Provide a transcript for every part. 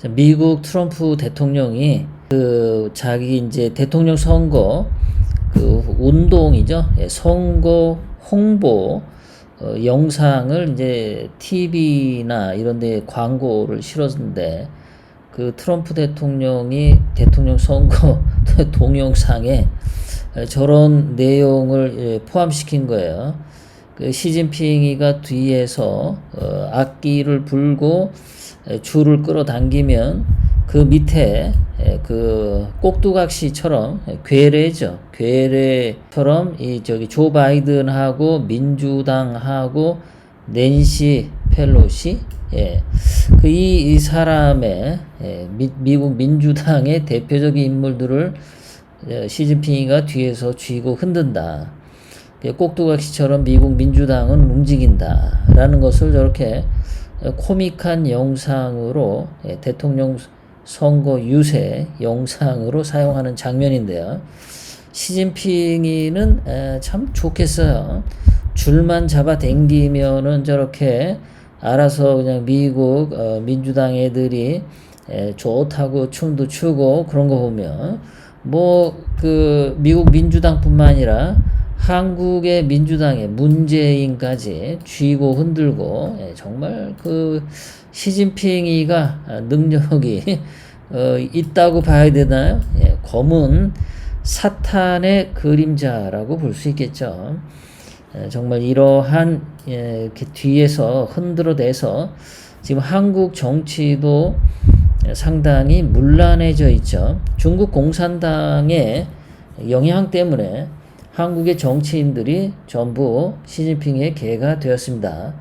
미국 트럼프 대통령이 자기 이제 대통령 선거 운동이죠. 예, 선거 홍보 영상을 이제 TV나 이런 데 광고를 실었는데 트럼프 대통령이 대통령 선거 동영상에 저런 내용을 포함시킨 거예요. 시진핑이가 뒤에서 악기를 불고 줄을 끌어당기면 그 밑에 꼭두각시처럼 괴뢰죠. 괴뢰처럼 조 바이든하고 민주당하고 낸시 펠로시 이 사람의 미국 민주당의 대표적인 인물들을 시진핑이가 뒤에서 쥐고 흔든다. 꼭두각시처럼 미국 민주당은 움직인다 라는 것을 저렇게 코믹한 영상으로 대통령 선거 유세 영상으로 사용하는 장면인데요. 시진핑이는 참 좋겠어요. 줄만 잡아 당기면은 저렇게 알아서 그냥 미국 민주당 애들이 좋다고 춤도 추고 그런 거 보면 미국 민주당뿐만 아니라 한국의 민주당의 문재인까지 쥐고 흔들고 정말 시진핑이가 능력이 있다고 봐야 되나요? 검은 사탄의 그림자라고 볼 수 있겠죠. 정말 이러한 이렇게 뒤에서 흔들어대서 지금 한국 정치도 상당히 문란해져 있죠. 중국 공산당의 영향 때문에 한국의 정치인들이 전부 시진핑의 개가 되었습니다.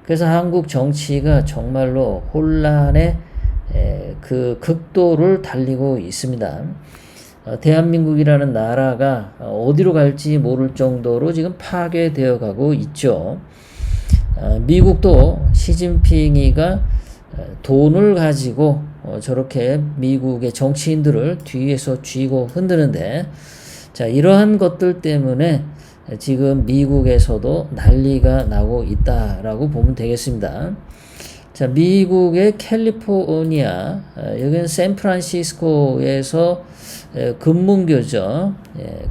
그래서 한국 정치가 정말로 혼란의 극도를 달리고 있습니다. 대한민국이라는 나라가 어디로 갈지 모를 정도로 지금 파괴되어 가고 있죠. 미국도 시진핑이가 돈을 가지고 저렇게 미국의 정치인들을 뒤에서 쥐고 흔드는데 이러한 것들 때문에 지금 미국에서도 난리가 나고 있다라고 보면 되겠습니다. 미국의 캘리포니아, 여기는 샌프란시스코에서 금문교죠.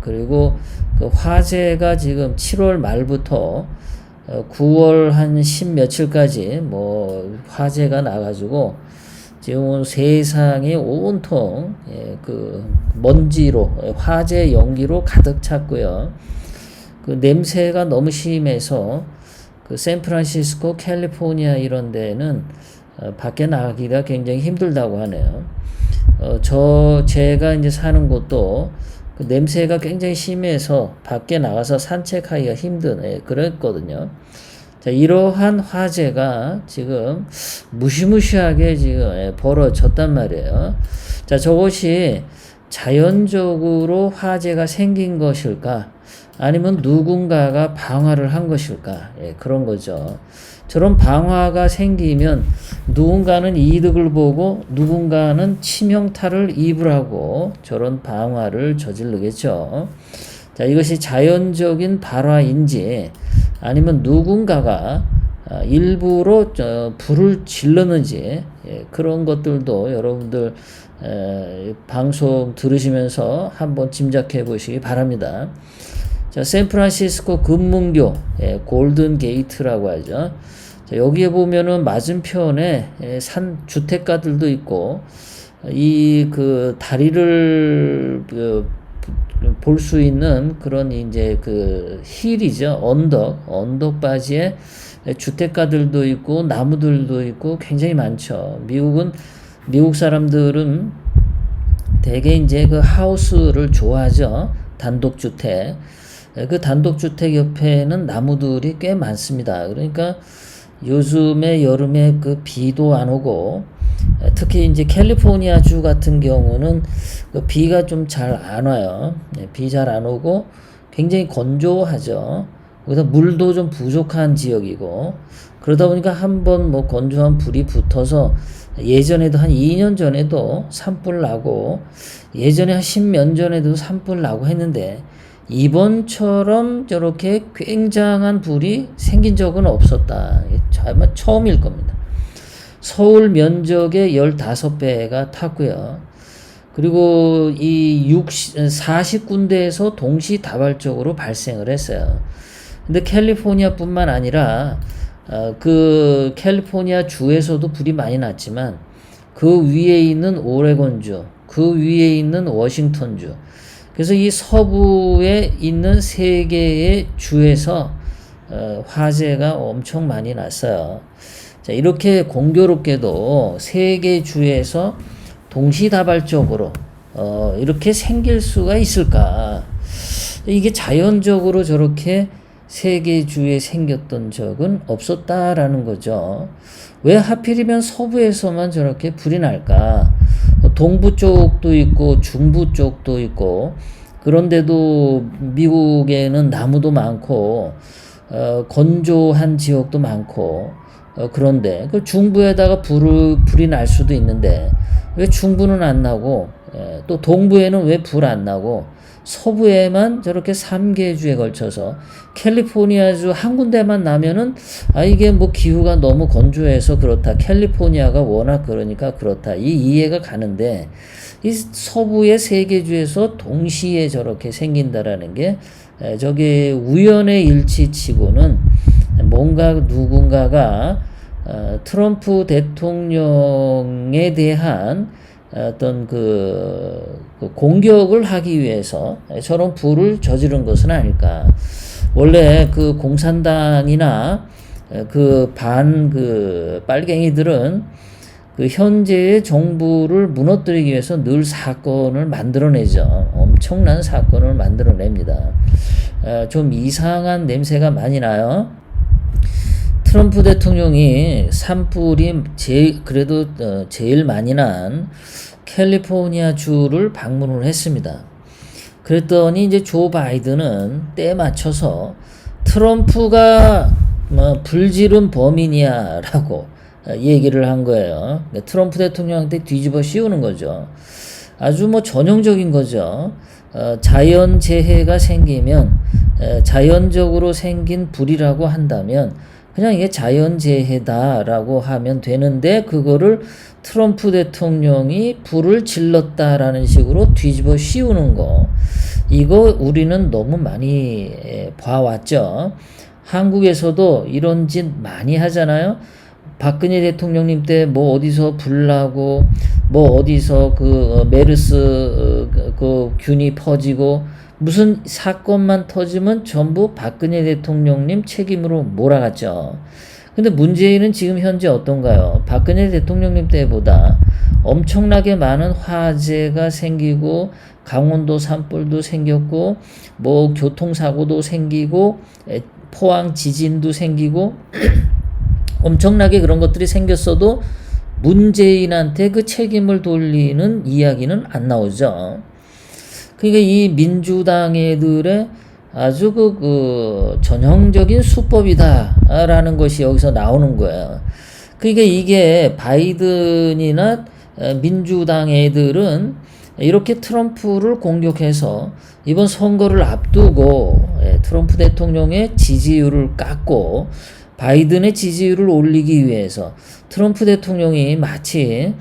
그리고 화재가 지금 7월 말부터 9월 한 10 며칠까지 화재가 나가지고 지금 세상이 온통 먼지로 화재 연기로 가득 찼고요. 냄새가 너무 심해서 샌프란시스코, 캘리포니아 이런 데는 밖에 나가기가 굉장히 힘들다고 하네요. 제가 이제 사는 곳도 냄새가 굉장히 심해서 밖에 나가서 산책하기가 힘든 그랬거든요. 이러한 화재가 지금 무시무시하게 지금 벌어졌단 말이에요. 저것이 자연적으로 화재가 생긴 것일까? 아니면 누군가가 방화를 한 것일까? 그런 거죠. 저런 방화가 생기면 누군가는 이득을 보고 누군가는 치명타를 입으라고 저런 방화를 저지르겠죠. 이것이 자연적인 발화인지 아니면 누군가가 일부러 불을 질렀는지 그런 것들도 여러분들 방송 들으시면서 한번 짐작해 보시기 바랍니다. 샌프란시스코 금문교 골든 게이트라고 하죠. 여기에 보면은 맞은편에 주택가들도 있고 다리를 볼 수 있는 그런 이제 힐이죠. 언덕바지에 주택가들도 있고 나무들도 있고 굉장히 많죠. 미국 사람들은 대개 이제 하우스를 좋아하죠. 단독주택. 단독주택 옆에는 나무들이 꽤 많습니다. 그러니까 요즘에 여름에 비도 안 오고 특히 이제 캘리포니아 주 같은 경우는 비가 좀 잘 안 와요. 비 잘 안 오고 굉장히 건조하죠. 거기다 물도 좀 부족한 지역이고 그러다 보니까 한번 건조한 불이 붙어서 예전에도 한 2년 전에도 산불 나고 예전에 한 10년 전에도 산불 나고 했는데 이번처럼 저렇게 굉장한 불이 생긴 적은 없었다. 아마 처음일 겁니다. 서울 면적의 15배가 탔고요. 그리고 이 40군데에서 동시다발적으로 발생을 했어요. 근데 캘리포니아뿐만 아니라 그 캘리포니아 주에서도 불이 많이 났지만 그 위에 있는 오레곤주, 그 위에 있는 워싱턴주, 그래서 이 서부에 있는 3개의 주에서 화재가 엄청 많이 났어요. 자, 이렇게 공교롭게도 3개 주에서 동시다발적으로 이렇게 생길 수가 있을까? 이게 자연적으로 저렇게 3개 주에 생겼던 적은 없었다라는 거죠. 왜 하필이면 서부에서만 저렇게 불이 날까? 동부 쪽도 있고 중부 쪽도 있고, 그런데도 미국에는 나무도 많고 건조한 지역도 많고, 그런데 그 중부에다가 불이 날 수도 있는데 왜 중부는 안 나고, 또 동부에는 왜 불 안 나고, 서부에만 저렇게 3개 주에 걸쳐서 캘리포니아주 한 군데만 나면은 이게 뭐 기후가 너무 건조해서 그렇다, 캘리포니아가 워낙 그러니까 그렇다, 이 이해가 가는데, 이 서부의 3개 주에서 동시에 저렇게 생긴다라는 게 저게 우연의 일치치고는 뭔가 누군가가 트럼프 대통령에 대한 어떤 그 공격을 하기 위해서 저런 불을 저지른 것은 아닐까. 원래 그 공산당이나 그 빨갱이들은 그 현재의 정부를 무너뜨리기 위해서 늘 사건을 만들어내죠. 엄청난 사건을 만들어냅니다. 좀 이상한 냄새가 많이 나요. 트럼프 대통령이 산불이 그래도 제일 많이 난 캘리포니아 주를 방문을 했습니다. 그랬더니 이제 조 바이든은 때에 맞춰서 트럼프가 불지른 범인이야라고 얘기를 한 거예요. 트럼프 대통령한테 뒤집어 씌우는 거죠. 아주 뭐 전형적인 거죠. 자연재해가 생기면 자연적으로 생긴 불이라고 한다면 그냥 이게 자연재해다라고 하면 되는데, 그거를 트럼프 대통령이 불을 질렀다라는 식으로 뒤집어 씌우는 거, 이거 우리는 너무 많이 봐왔죠. 한국에서도 이런 짓 많이 하잖아요. 박근혜 대통령님 때 뭐 어디서 불나고, 뭐 어디서 그 메르스 그 균이 퍼지고, 무슨 사건만 터지면 전부 박근혜 대통령님 책임으로 몰아갔죠. 근데 문재인은 지금 현재 어떤가요? 박근혜 대통령님 때보다 엄청나게 많은 화재가 생기고, 강원도 산불도 생겼고, 뭐 교통사고도 생기고, 포항 지진도 생기고 엄청나게 그런 것들이 생겼어도 문재인한테 그 책임을 돌리는 이야기는 안 나오죠. 그러니까 이 민주당 애들의 아주 그 전형적인 수법이다라는 것이 여기서 나오는 거예요. 그러니까 이게 바이든이나 민주당 애들은 이렇게 트럼프를 공격해서 이번 선거를 앞두고 트럼프 대통령의 지지율을 깎고 바이든의 지지율을 올리기 위해서 트럼프 대통령이 마치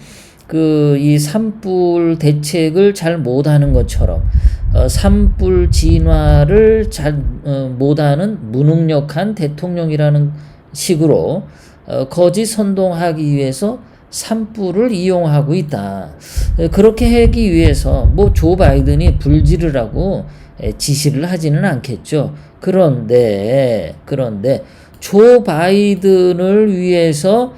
이 산불 대책을 잘 못하는 것처럼, 산불 진화를 잘 못하는 무능력한 대통령이라는 식으로 거짓 선동하기 위해서 산불을 이용하고 있다. 그렇게 하기 위해서 뭐 조 바이든이 불지르라고 지시를 하지는 않겠죠. 그런데 조 바이든을 위해서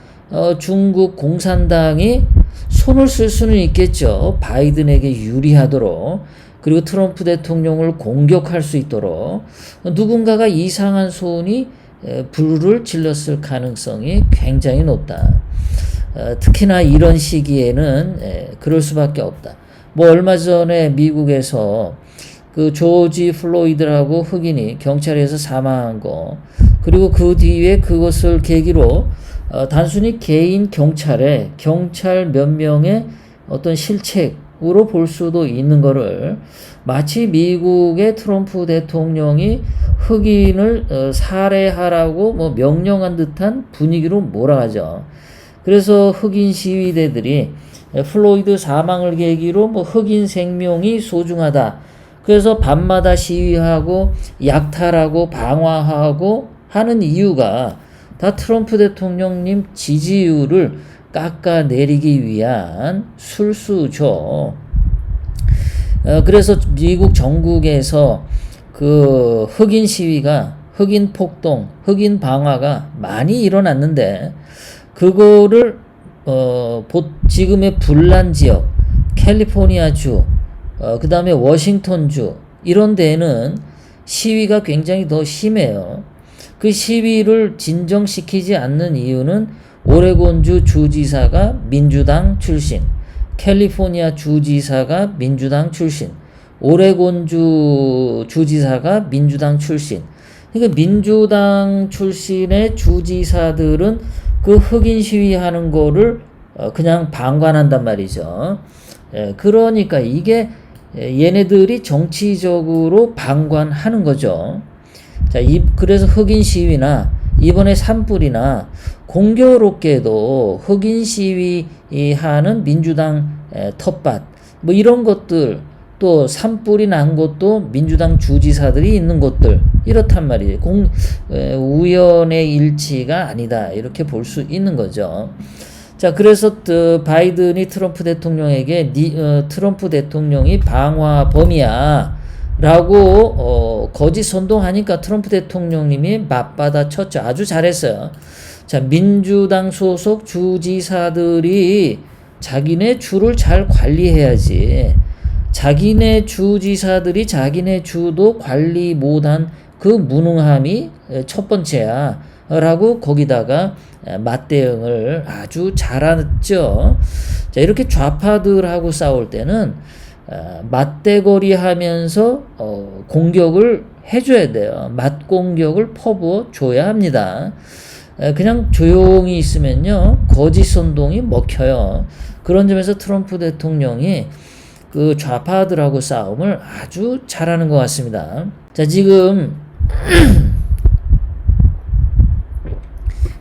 중국 공산당이 손을 쓸 수는 있겠죠. 바이든에게 유리하도록, 그리고 트럼프 대통령을 공격할 수 있도록 누군가가 이상한 손이 불을 질렀을 가능성이 굉장히 높다. 특히나 이런 시기에는 그럴 수밖에 없다. 뭐 얼마 전에 미국에서 그 조지 플로이드라고 흑인이 경찰에서 사망한 거, 그리고 그 뒤에 그것을 계기로 단순히 개인 경찰 몇 명의 어떤 실책으로 볼 수도 있는 거를 마치 미국의 트럼프 대통령이 흑인을 살해하라고 뭐 명령한 듯한 분위기로 몰아가죠. 그래서 흑인 시위대들이 플로이드 사망을 계기로 뭐 흑인 생명이 소중하다. 그래서 밤마다 시위하고 약탈하고 방화하고 하는 이유가 다 트럼프 대통령님 지지율을 깎아내리기 위한 술수죠. 그래서 미국 전국에서 그 흑인 시위가, 흑인 폭동, 흑인 방화가 많이 일어났는데, 그거를 지금의 불난 지역, 캘리포니아주, 그 다음에 워싱턴주, 이런 데는 시위가 굉장히 더 심해요. 그 시위를 진정시키지 않는 이유는 오레곤주 주지사가 민주당 출신, 캘리포니아 주지사가 민주당 출신, 오레곤주 주지사가 민주당 출신. 그러니까 민주당 출신의 주지사들은 그 흑인 시위하는 거를 그냥 방관한단 말이죠. 그러니까 이게 얘네들이 정치적으로 방관하는 거죠. 자, 그래서 흑인 시위나 이번에 산불이나 공교롭게도 흑인 시위하는 민주당 텃밭 뭐 이런 것들, 또 산불이 난 곳도 민주당 주지사들이 있는 곳들, 이렇단 말이에요. 우연의 일치가 아니다, 이렇게 볼 수 있는 거죠. 자, 그래서 바이든이 트럼프 대통령에게 트럼프 대통령이 방화범이야 라고 거짓 선동하니까 트럼프 대통령님이 맞받아 쳤죠. 아주 잘했어요. 자, 민주당 소속 주지사들이 자기네 주를 잘 관리해야지. 자기네 주지사들이 자기네 주도 관리 못한 그 무능함이 첫 번째야 라고 거기다가 맞대응을 아주 잘했죠. 자, 이렇게 좌파들하고 싸울 때는 맞대거리 하면서 공격을 해줘야 돼요. 맞공격을 퍼부어 줘야 합니다. 그냥 조용히 있으면요, 거짓 선동이 먹혀요. 그런 점에서 트럼프 대통령이 그 좌파들하고 싸움을 아주 잘하는 것 같습니다. 자, 지금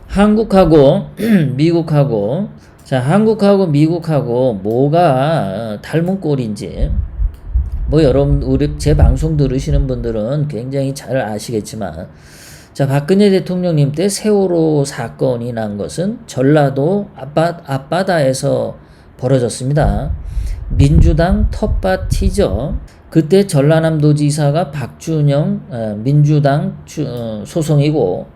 한국하고 미국하고, 자, 한국하고 미국하고 뭐가 닮은 꼴인지 뭐 여러분, 제 방송 들으시는 분들은 굉장히 잘 아시겠지만, 자, 박근혜 대통령님 때 세월호 사건이 난 것은 전라도 앞바다에서 벌어졌습니다. 민주당 텃밭이죠. 그때 전라남도지사가 박준영 민주당 소송이고,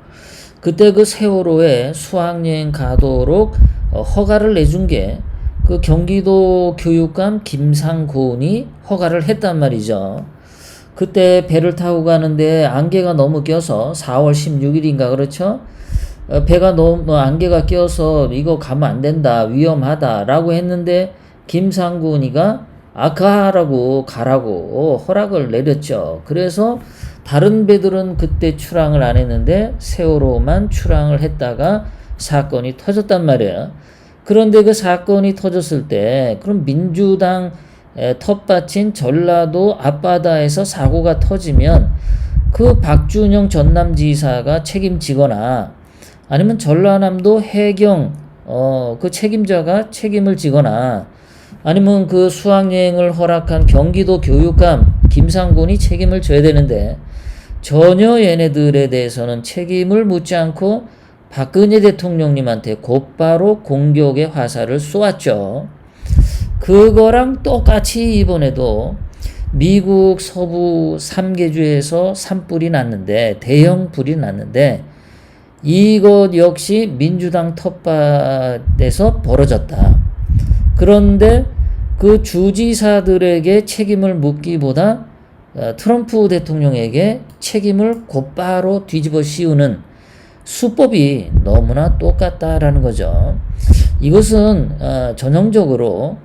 그때 그 세월호에 수학여행 가도록 허가를 내준 게 그 경기도 교육감 김상곤이 허가를 했단 말이죠. 그때 배를 타고 가는데 안개가 너무 껴서 4월 16일인가 그렇죠? 배가 너무 안개가 껴서 이거 가면 안 된다, 위험하다 라고 했는데 김상곤이가 가라고 허락을 내렸죠. 그래서 다른 배들은 그때 출항을 안 했는데 세월호만 출항을 했다가 사건이 터졌단 말이에요. 그런데 그 사건이 터졌을 때 그럼 민주당 텃밭인 전라도 앞바다에서 사고가 터지면 그 박준영 전남지사가 책임지거나, 아니면 전라남도 해경 그 책임자가 책임을 지거나, 아니면 그 수학여행을 허락한 경기도 교육감 김상곤이 책임을 져야 되는데, 전혀 얘네들에 대해서는 책임을 묻지 않고 박근혜 대통령님한테 곧바로 공격의 화살을 쏘았죠. 그거랑 똑같이 이번에도 미국 서부 3개주에서 산불이 났는데, 대형 불이 났는데, 이것 역시 민주당 텃밭에서 벌어졌다. 그런데 그 주지사들에게 책임을 묻기보다 트럼프 대통령에게 책임을 곧바로 뒤집어 씌우는 수법이 너무나 똑같다라는 거죠. 이것은 전형적으로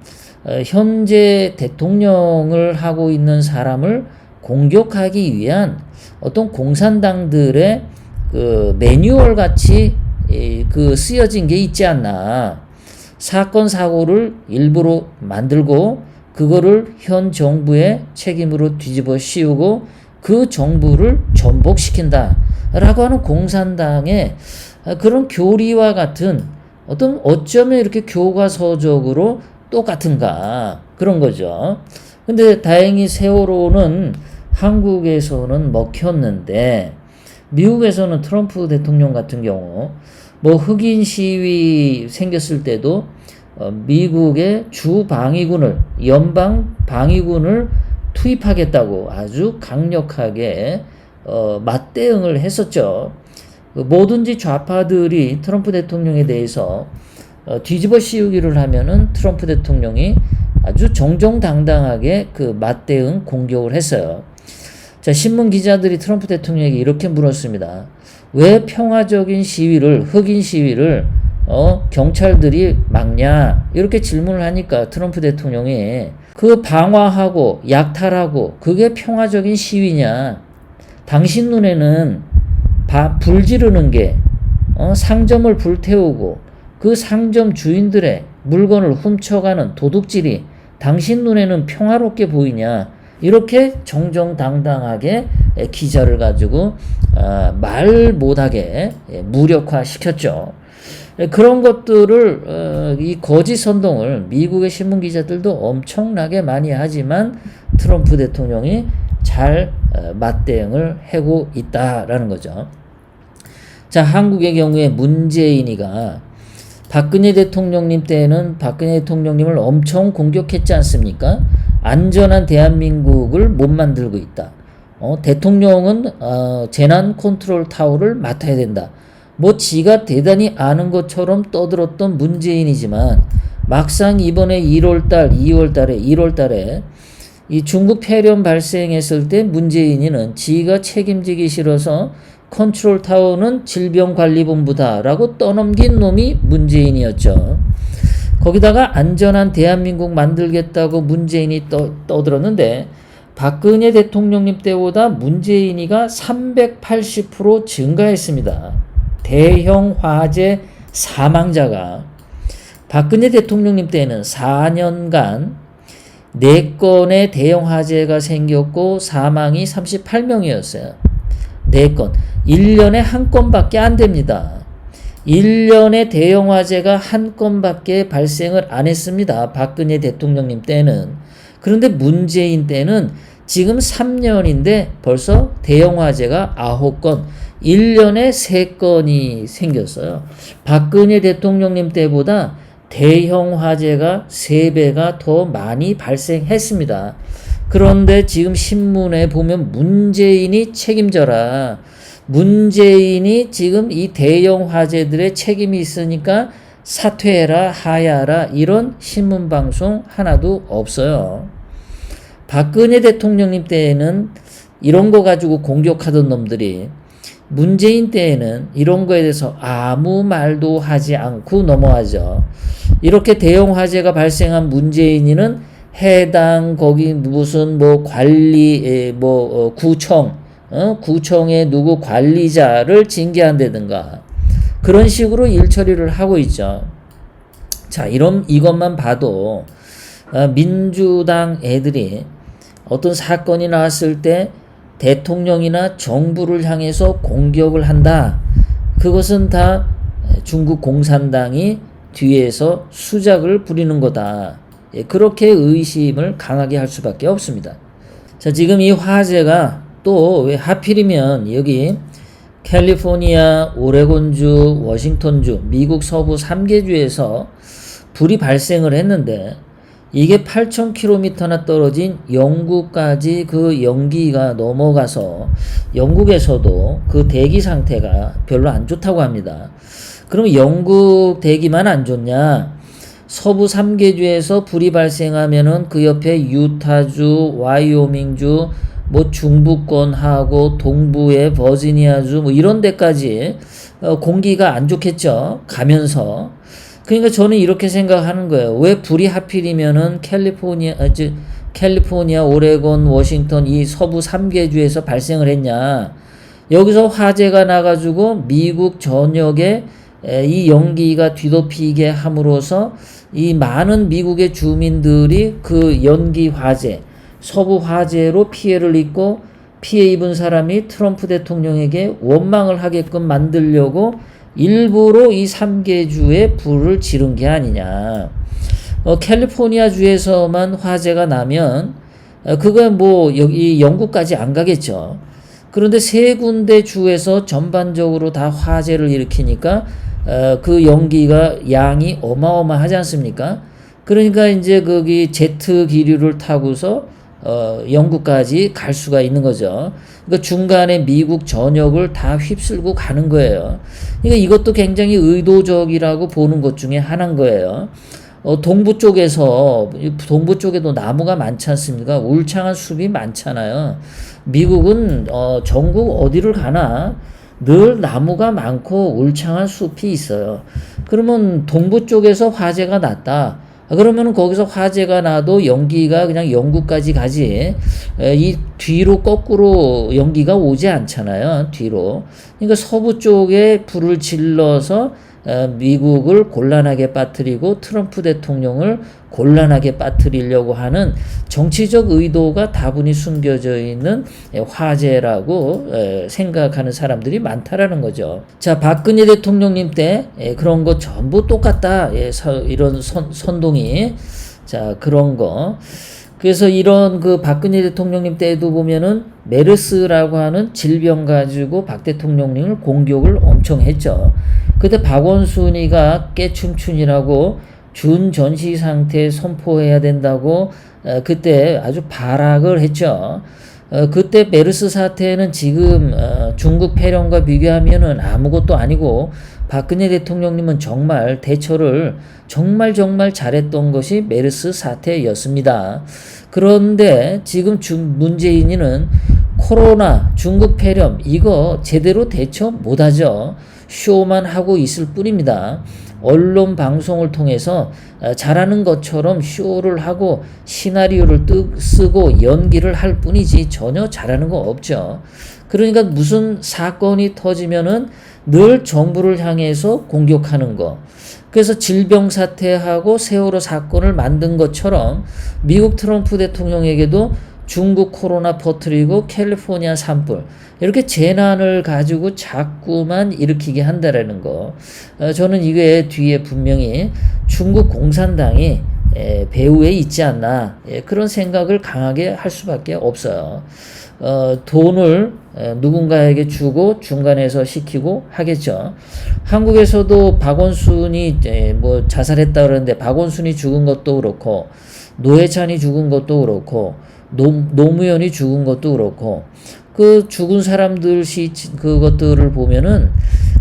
현재 대통령을 하고 있는 사람을 공격하기 위한 어떤 공산당들의 그 매뉴얼 같이 그 쓰여진 게 있지 않나. 사건 사고를 일부러 만들고 그거를 현 정부의 책임으로 뒤집어 씌우고 그 정부를 전복시킨다 라고 하는 공산당의 그런 교리와 같은 어쩌면 이렇게 교과서적으로 똑같은가 그런 거죠. 근데 다행히 세월호는 한국에서는 먹혔는데 미국에서는 트럼프 대통령 같은 경우 뭐 흑인 시위 생겼을 때도 미국의 주 방위군을 연방 방위군을 투입하겠다고 아주 강력하게 맞대응을 했었죠. 뭐든지 좌파들이 트럼프 대통령에 대해서 뒤집어 씌우기를 하면은 트럼프 대통령이 아주 정정당당하게 그 맞대응 공격을 했어요. 자, 신문 기자들이 트럼프 대통령에게 이렇게 물었습니다. 왜 평화적인 시위를, 흑인 시위를 경찰들이 막냐? 이렇게 질문을 하니까 트럼프 대통령이 그 방화하고 약탈하고 그게 평화적인 시위냐? 당신 눈에는 불 지르는 게 상점을 불태우고 그 상점 주인들의 물건을 훔쳐가는 도둑질이 당신 눈에는 평화롭게 보이냐? 이렇게 정정당당하게 기자를 가지고 말 못하게 무력화시켰죠. 그런 것들을 이 거짓 선동을 미국의 신문 기자들도 엄청나게 많이 하지만 트럼프 대통령이 잘 맞대응을 하고 있다라는 거죠. 자, 한국의 경우에 문재인이가 박근혜 대통령님 때에는 박근혜 대통령님을 엄청 공격했지 않습니까? 안전한 대한민국을 못 만들고 있다. 대통령은 재난 컨트롤 타워를 맡아야 된다. 뭐 지가 대단히 아는 것처럼 떠들었던 문재인이지만 막상 이번에 1월달, 2월달에, 1월달에 이 중국 폐렴 발생했을 때 문재인이는 지가 책임지기 싫어서 컨트롤 타워는 질병관리본부다라고 떠넘긴 놈이 문재인이었죠. 거기다가 안전한 대한민국 만들겠다고 문재인이 떠들었는데 박근혜 대통령님 때보다 문재인이가 380% 증가했습니다. 대형 화재 사망자가 박근혜 대통령님 때는 4년간 4건의 대형 화재가 생겼고 사망이 38명이었어요. 4건. 1년에 한 건밖에 안 됩니다. 1년에 대형 화재가 한 건밖에 발생을 안 했습니다. 박근혜 대통령님 때는. 그런데 문재인 때는 지금 3년인데 벌써 대형 화재가 9건, 1년에 3건이 생겼어요. 박근혜 대통령님 때보다 대형 화재가 3배가 더 많이 발생했습니다. 그런데 지금 신문에 보면 문재인이 책임져라. 문재인이 지금 이 대형 화재들의 책임이 있으니까 사퇴해라, 하야하라 이런 신문방송 하나도 없어요. 박근혜 대통령님 때에는 이런 거 가지고 공격하던 놈들이 문재인 때에는 이런 거에 대해서 아무 말도 하지 않고 넘어가죠. 이렇게 대형 화재가 발생한 문재인이는 해당 거기 무슨 뭐 관리 구청의 누구 관리자를 징계한다든가 그런 식으로 일 처리를 하고 있죠. 자, 이것만 봐도 민주당 애들이 어떤 사건이 나왔을 때 대통령이나 정부를 향해서 공격을 한다. 그것은 다 중국 공산당이 뒤에서 수작을 부리는 거다. 그렇게 의심을 강하게 할 수밖에 없습니다. 자, 지금 이 화재가 또 왜 하필이면 여기 캘리포니아, 오레곤주, 워싱턴주, 미국 서부 3개 주에서 불이 발생을 했는데 이게 8,000km나 떨어진 영국까지 그 연기가 넘어가서 영국에서도 그 대기 상태가 별로 안 좋다고 합니다. 그럼 영국 대기만 안 좋냐? 서부 3개 주에서 불이 발생하면은 그 옆에 유타주, 와이오밍주, 뭐 중부권하고 동부의 버지니아주 뭐 이런 데까지 공기가 안 좋겠죠. 가면서. 그러니까 저는 이렇게 생각하는 거예요. 왜 불이 하필이면은 캘리포니아, 오레곤, 워싱턴 이 서부 3개 주에서 발생을 했냐. 여기서 화재가 나가지고 미국 전역에 이 연기가 뒤덮이게 함으로써 이 많은 미국의 주민들이 그 연기 화재, 서부 화재로 피해를 입고 피해 입은 사람이 트럼프 대통령에게 원망을 하게끔 만들려고 일부러 이 3개주에 불을 지른 게 아니냐. 캘리포니아 주에서만 화재가 나면 그건 뭐 여기 영국까지 안 가겠죠. 그런데 세 군데 주에서 전반적으로 다 화재를 일으키니까 그 연기가 양이 어마어마하지 않습니까? 그러니까 이제 거기 제트 기류를 타고서 영국까지 갈 수가 있는 거죠. 그러니까 중간에 미국 전역을 다 휩쓸고 가는 거예요. 그러니까 이것도 굉장히 의도적이라고 보는 것 중에 하나인 거예요. 동부 쪽에도 나무가 많지 않습니까? 울창한 숲이 많잖아요. 미국은 전국 어디를 가나 늘 나무가 많고 울창한 숲이 있어요. 그러면 동부 쪽에서 화재가 났다. 그러면 거기서 화재가 나도 연기가 그냥 영국까지 가지, 이 뒤로 거꾸로 연기가 오지 않잖아요. 뒤로. 그러니까 서부 쪽에 불을 질러서 미국을 곤란하게 빠뜨리고 트럼프 대통령을 곤란하게 빠뜨리려고 하는 정치적 의도가 다분히 숨겨져 있는 화제라고 생각하는 사람들이 많다라는 거죠. 자, 박근혜 대통령님 때 그런 거 전부 똑같다. 이런 선동이. 자, 그런 거. 그래서 이런 그 박근혜 대통령님 때도 보면은 메르스라고 하는 질병 가지고 박 대통령님을 공격을 엄청 했죠. 그때 박원순이가 깨춤춘이라고 준전시 상태 선포해야 된다고 그때 아주 발악을 했죠. 그때 메르스 사태는 지금 중국 폐렴과 비교하면은 아무것도 아니고 박근혜 대통령님은 정말 대처를 정말 잘했던 것이 메르스 사태였습니다. 그런데 지금 문재인이는 코로나, 중국 폐렴 이거 제대로 대처 못하죠. 쇼만 하고 있을 뿐입니다. 언론 방송을 통해서 잘하는 것처럼 쇼를 하고 시나리오를 쓰고 연기를 할 뿐이지 전혀 잘하는 거 없죠. 그러니까 무슨 사건이 터지면은 늘 정부를 향해서 공격하는 거. 그래서 질병 사태하고 세월호 사건을 만든 것처럼 미국 트럼프 대통령에게도 중국 코로나 퍼뜨리고 캘리포니아 산불 이렇게 재난을 가지고 자꾸만 일으키게 한다라는 거. 저는 이게 뒤에 분명히 중국 공산당이 배후에 있지 않나 그런 생각을 강하게 할 수밖에 없어요. 돈을 누군가에게 주고 중간에서 시키고 하겠죠. 한국에서도 박원순이 뭐 자살했다 그러는데 박원순이 죽은 것도 그렇고 노회찬이 죽은 것도 그렇고 노무현이 죽은 것도 그렇고 그 죽은 사람들 그것들을 보면은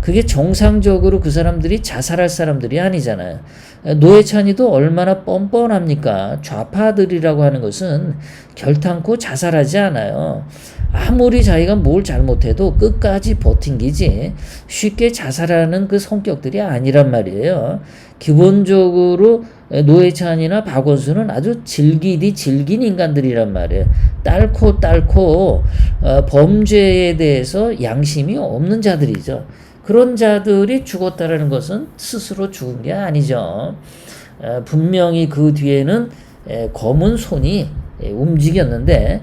그게 정상적으로 그 사람들이 자살할 사람들이 아니잖아요. 노회찬이도 얼마나 뻔뻔합니까? 좌파들이라고 하는 것은 결탄코 자살하지 않아요. 아무리 자기가 뭘 잘못해도 끝까지 버틴기지 쉽게 자살하는 그 성격들이 아니란 말이에요. 기본적으로 노회찬이나 박원순은 아주 질긴 인간들이란 말이에요. 딸코 범죄에 대해서 양심이 없는 자들이죠. 그런 자들이 죽었다라는 것은 스스로 죽은 게 아니죠. 분명히 그 뒤에는 검은 손이 움직였는데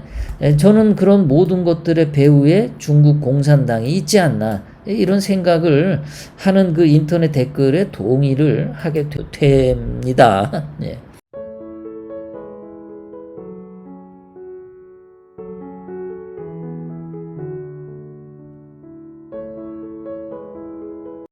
저는 그런 모든 것들의 배후에 중국 공산당이 있지 않나 이런 생각을 하는 그 인터넷 댓글에 동의를 하게 됩니다. 예.